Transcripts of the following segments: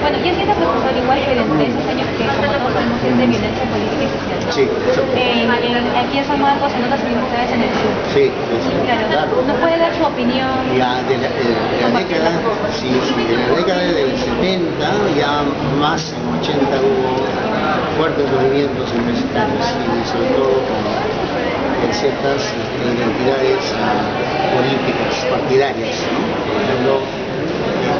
Bueno, yo siento, profesor, igual que dentro de esos años que como todos sabemos es de violencia política y social. Sí, exacto. Aquí en San Marcos, en otras universidades en el sur. Sí, sí, Claro. ¿Nos puede dar su opinión? Ya de la década, sí, de la década del 70, ya más en 80 hubo fuertes movimientos universitarios y sobre todo en ciertas identidades políticas partidarias, ¿no? Por ejemplo,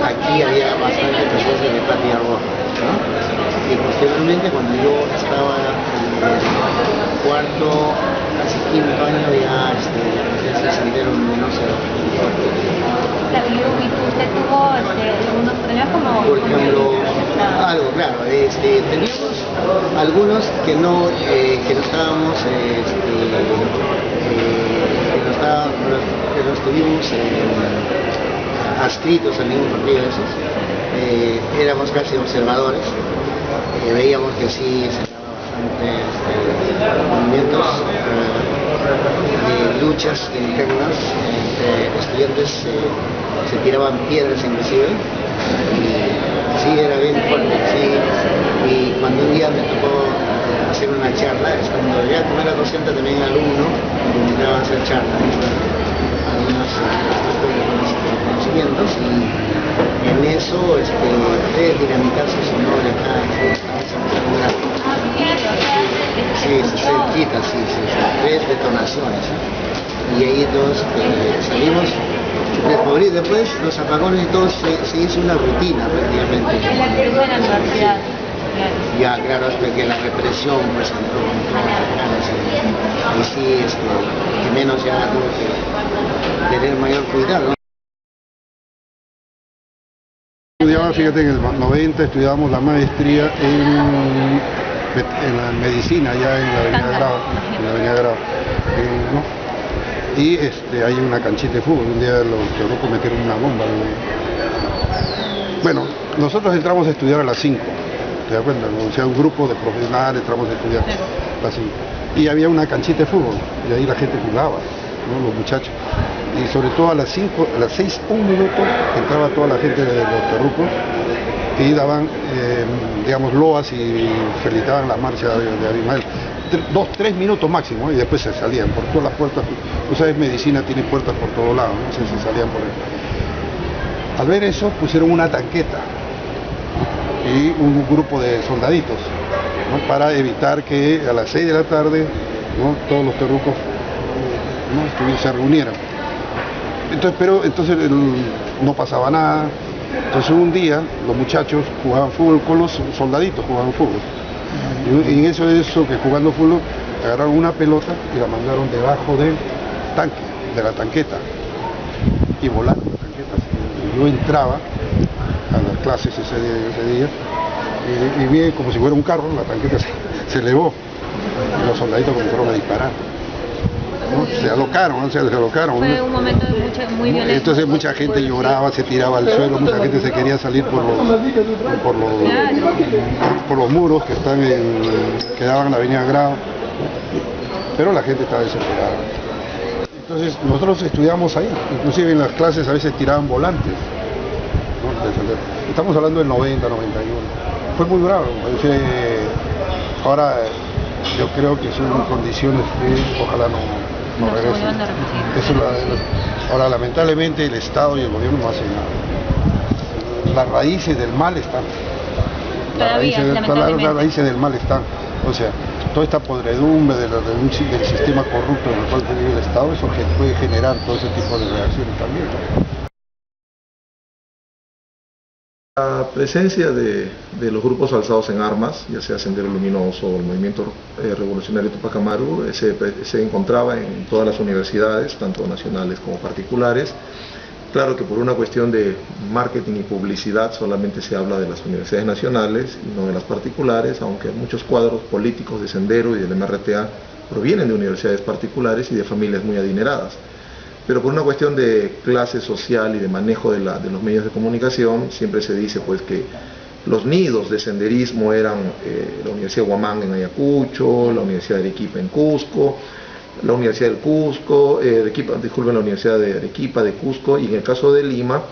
aquí había bastante presencia de Patria Roja, ¿no? Y posteriormente, cuando yo estaba en el cuarto, casi quinto año, ya la Sendero Luminoso era muy fuerte. Claro, y usted tuvo algunos problemas como... Por ejemplo, algo, claro, teníamos algunos que no estábamos, que no estuvimos adscritos a ningún partido de esos, éramos casi observadores, veíamos que sí se daban movimientos de luchas internas entre estudiantes, se tiraban piedras inclusive, y sí era bien fuerte, sí. Y cuando un día me tocó hacer una charla, es cuando ya como era docente también alumno, me invitaba a hacer charlas, algunos conocimientos, y en eso tres dinamitazos sonó de acá, sí, cerquita, sí, tres detonaciones, y ahí todos salimos descubrir. Después los apagones y todo se hizo una rutina prácticamente. En la experiencia de la universidad. Ya, claro, hasta que la represión pues entró con todo, y sí, que menos ya tuvo que tener mayor cuidado, ¿no? Estudiaba, fíjate, en el 90 estudiábamos la maestría en la medicina, ya en la Avenida Grau, ¿no? Y hay una canchita de fútbol. Un día los locos metieron una bomba, ¿no? Bueno, nosotros entramos a estudiar a las 5, ¿te das cuenta? O sea, un grupo de profesionales entramos a estudiar a las 5. Y había una canchita de fútbol, y ahí la gente jugaba, ¿no? Los muchachos. Y sobre todo a las 6, 1 minuto, entraba toda la gente de los terrucos y daban, digamos, loas y felicitaban la marcha de Abimael. 2, 3 minutos máximo, y después se salían por todas las puertas. Tú sabes, medicina tiene puertas por todos lados, ¿no? Se salían por ahí. Al ver eso, pusieron una tanqueta y un grupo de soldaditos, ¿no? Para evitar que a las 6 de la tarde, ¿no?, todos los terrucos, ¿no?, se reunieran. Entonces no pasaba nada. Entonces un día los muchachos jugaban fútbol con los soldaditos, jugaban fútbol. Y en eso que jugando fútbol, agarraron una pelota y la mandaron debajo del tanque, de la tanqueta, y volaron la tanqueta. Y yo entraba a las clases ese día y vi como si fuera un carro, la tanqueta se elevó y los soldaditos comenzaron a disparar, ¿no? Se alocaron. Fue un momento muy violento. Entonces mucha gente lloraba, se tiraba al suelo, mucha gente se quería salir por los muros que daban a la Avenida Grau, pero la gente estaba desesperada. Entonces nosotros estudiamos ahí, inclusive en las clases a veces tiraban volantes, ¿no? Estamos hablando del 90, 91. Fue muy bravo. Ahora yo creo que son condiciones que ojalá no regresen. Ahora lamentablemente el Estado y el gobierno no hacen nada. Las raíces del mal están. Las raíces del mal están. O sea, toda esta podredumbre del sistema corrupto en el cual vive el Estado, eso puede generar todo ese tipo de reacciones también. La presencia de los grupos alzados en armas, ya sea Sendero Luminoso o el Movimiento Revolucionario Tupac Amaru, se encontraba en todas las universidades, tanto nacionales como particulares. Claro que por una cuestión de marketing y publicidad solamente se habla de las universidades nacionales y no de las particulares, aunque muchos cuadros políticos de Sendero y del MRTA provienen de universidades particulares y de familias muy adineradas. Pero por una cuestión de clase social y de manejo de los medios de comunicación, siempre se dice pues que los nidos de senderismo eran la Universidad de Huamanga en Ayacucho, la Universidad de Arequipa en Cusco, la Universidad del Cusco, la Universidad de Arequipa, de Cusco, y en el caso de Lima,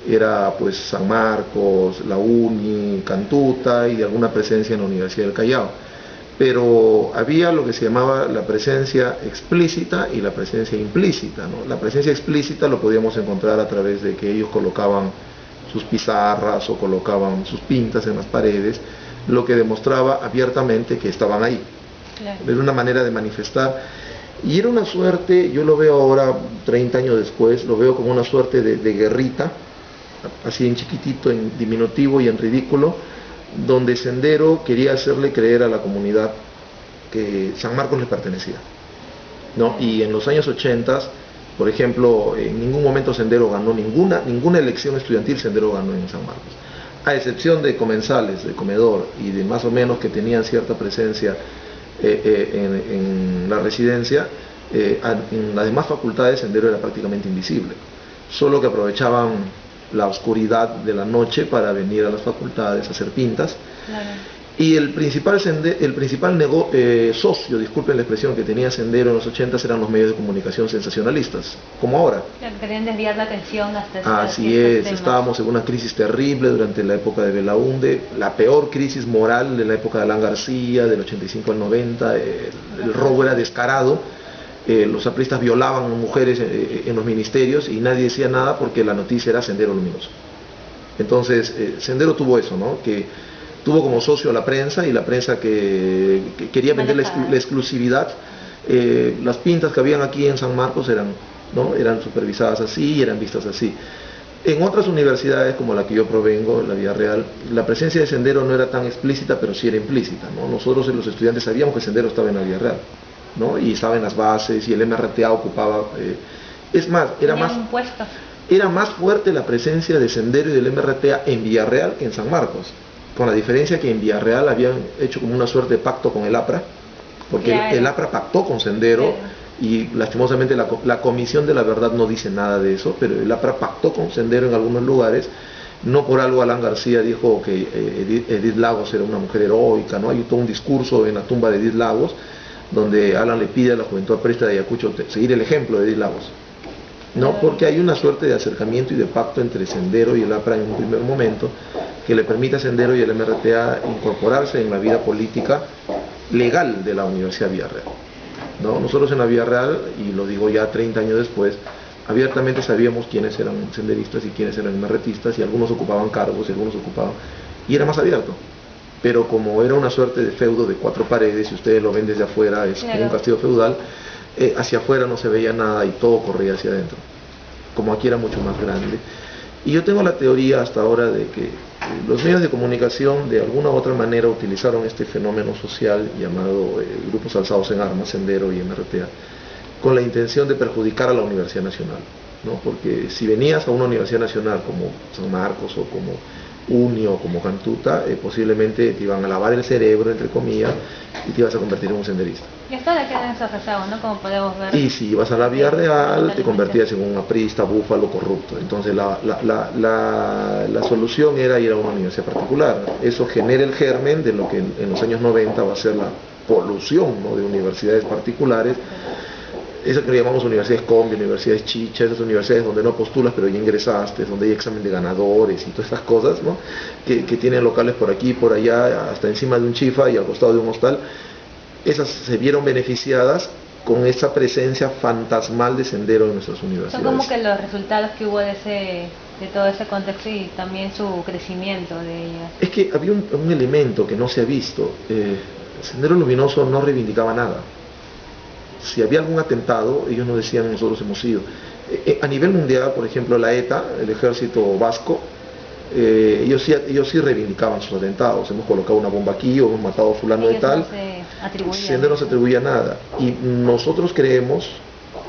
era pues San Marcos, la UNI, Cantuta y alguna presencia en la Universidad del Callao. Pero había lo que se llamaba la presencia explícita y la presencia implícita, ¿no? La presencia explícita lo podíamos encontrar a través de que ellos colocaban sus pizarras o colocaban sus pintas en las paredes, lo que demostraba abiertamente que estaban ahí. Claro. Era una manera de manifestar. Y era una suerte, yo lo veo ahora, 30 años después, lo veo como una suerte de guerrita, así en chiquitito, en diminutivo y en ridículo, donde Sendero quería hacerle creer a la comunidad que San Marcos les pertenecía, ¿no? Y en los años 80, por ejemplo, en ningún momento Sendero ganó ninguna elección estudiantil. Sendero ganó en San Marcos, a excepción de comensales, de comedor y de más o menos que tenían cierta presencia en la residencia. En las demás facultades Sendero era prácticamente invisible, solo que aprovechaban la oscuridad de la noche para venir a las facultades a hacer pintas. Claro. Y el principal socio, disculpen la expresión, que tenía Sendero en los 80 eran los medios de comunicación sensacionalistas, como ahora. Claro, querían desviar la atención hasta Así ciertos es, temas. estábamos en una crisis terrible durante la época de Belaúnde, la peor crisis moral de la época de Alan García, del 85 al 90, el robo era descarado. Los apristas violaban mujeres en los ministerios y nadie decía nada porque la noticia era Sendero Luminoso. Entonces, Sendero tuvo eso, ¿no? Que tuvo como socio a la prensa, y la prensa que quería vender la exclusividad. Las pintas que habían aquí en San Marcos eran supervisadas así y eran vistas así. En otras universidades, como la que yo provengo, la Villarreal, la presencia de Sendero no era tan explícita, pero sí era implícita, ¿no? Nosotros, los estudiantes, sabíamos que Sendero estaba en la Villarreal, ¿no? Y estaba en las bases, y el MRTA ocupaba... es más, era más fuerte la presencia de Sendero y del MRTA en Villarreal que en San Marcos, con la diferencia que en Villarreal habían hecho como una suerte de pacto con el APRA, porque claro, el APRA pactó con Sendero, sí. Y lastimosamente la Comisión de la Verdad no dice nada de eso, pero el APRA pactó con Sendero en algunos lugares. No por algo Alan García dijo que Edith Lagos era una mujer heroica, ¿no? Hay todo un discurso en la tumba de Edith Lagos, donde Alan le pide a la juventud aprista de Ayacucho seguir el ejemplo de Edith Lagos, ¿no? Porque hay una suerte de acercamiento y de pacto entre Sendero y el APRA en un primer momento, que le permite a Sendero y el MRTA incorporarse en la vida política legal de la Universidad Villarreal, ¿no? Nosotros en la Villarreal, y lo digo ya 30 años después, abiertamente sabíamos quiénes eran senderistas y quiénes eran MRTistas, y algunos ocupaban cargos y algunos ocupaban, y era más abierto. Pero como era una suerte de feudo de 4 paredes, y ustedes lo ven desde afuera, es como un castillo feudal, hacia afuera no se veía nada y todo corría hacia adentro. Como aquí era mucho más grande. Y yo tengo la teoría hasta ahora de que los medios de comunicación de alguna u otra manera utilizaron este fenómeno social llamado grupos alzados en armas, Sendero y MRTA, con la intención de perjudicar a la Universidad Nacional, ¿no? Porque si venías a una Universidad Nacional como San Marcos o como UNI o como Cantuta, posiblemente te iban a lavar el cerebro, entre comillas, y te ibas a convertir en un senderista. Y hasta la quedan esos rezagos, ¿no? Como podemos ver. Y si ibas a la Villarreal, te convertías en un aprista, búfalo, corrupto. Entonces la solución era ir a una universidad particular. Eso genera el germen de lo que en los años 90 va a ser la polución, ¿no? De universidades particulares. Eso que le llamamos universidades combi, universidades chicha, esas universidades donde no postulas pero ya ingresaste, donde hay examen de ganadores y todas estas cosas, ¿no? que tienen locales por aquí, por allá, hasta encima de un chifa y al costado de un hostal. Esas se vieron beneficiadas con esa presencia fantasmal de Sendero en nuestras universidades. Son como que los resultados que hubo de todo ese contexto y también su crecimiento de ellas. Es que había un elemento que no se ha visto. Sendero Luminoso no reivindicaba nada. Si había algún atentado, ellos no decían nosotros hemos ido. A nivel mundial, por ejemplo, la ETA, el ejército vasco, ellos sí reivindicaban sus atentados. Hemos colocado una bomba aquí o hemos matado a fulano de tal. Sendero no se atribuía nada. Y nosotros creemos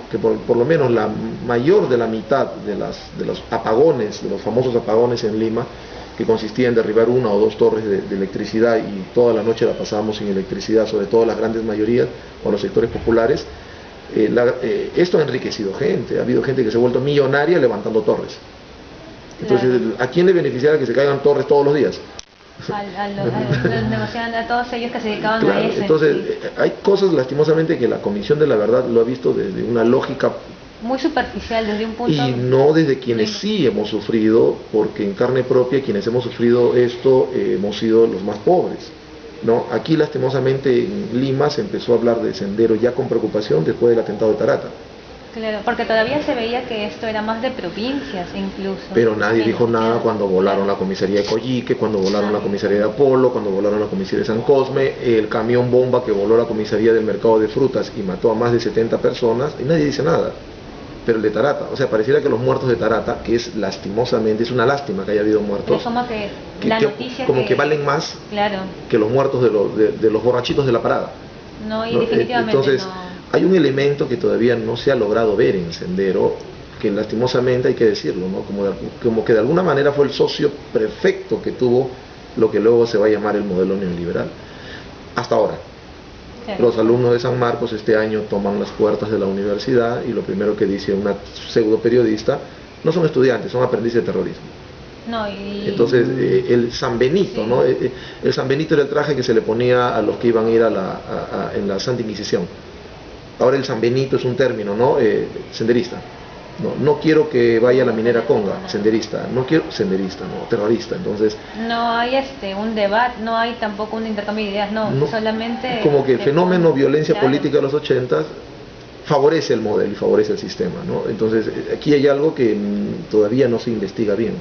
que por lo menos la mayor de la mitad de los apagones, de los famosos apagones en Lima, que consistía en derribar 1 o 2 torres de electricidad y toda la noche la pasábamos sin electricidad, sobre todo las grandes mayorías o los sectores populares, esto ha enriquecido gente, ha habido gente que se ha vuelto millonaria levantando torres. Entonces, claro, ¿a quién le beneficiaba que se caigan torres todos los días? A todos ellos que se dedicaban claro, a eso. Entonces, hay cosas lastimosamente que la Comisión de la Verdad lo ha visto desde una lógica muy superficial desde un punto. Y no desde quienes sí hemos sufrido, porque en carne propia quienes hemos sufrido esto hemos sido los más pobres, ¿no? Aquí lastimosamente en Lima se empezó a hablar de sendero ya con preocupación después del atentado de Tarata. Claro, porque todavía se veía que esto era más de provincias incluso. Pero nadie Sí, dijo nada cuando volaron la comisaría de Coyique, cuando volaron la comisaría de Apolo, cuando volaron la comisaría de San Cosme, el camión bomba que voló la comisaría del mercado de frutas y mató a más de 70 personas, y nadie dice nada. Pero el de Tarata, o sea, pareciera que los muertos de Tarata, que es lastimosamente, es una lástima que haya habido muertos, es como que la noticia como que valen más claro, que los muertos de los borrachitos de la parada. no, y ¿no? definitivamente Entonces, no. hay un elemento que todavía no se ha logrado ver en Sendero, que lastimosamente hay que decirlo, ¿no? Como que de alguna manera fue el socio perfecto que tuvo lo que luego se va a llamar el modelo neoliberal. Hasta ahora. Claro. Los alumnos de San Marcos este año toman las puertas de la universidad y lo primero que dice una pseudo periodista, no son estudiantes, son aprendices de terrorismo. No, y... Entonces, el San Benito, sí, ¿no? El San Benito era el traje que se le ponía a los que iban a ir en la Santa Inquisición. Ahora el San Benito es un término, ¿no? Senderista. No quiero que vaya a la minera Conga, senderista. No quiero senderista, no, terrorista. Entonces, no hay un debate, no hay tampoco un intercambio de ideas, no solamente... como que el fenómeno violencia claro, política de los 80 favorece el modelo y favorece el sistema, ¿no? Entonces, aquí hay algo que todavía no se investiga bien.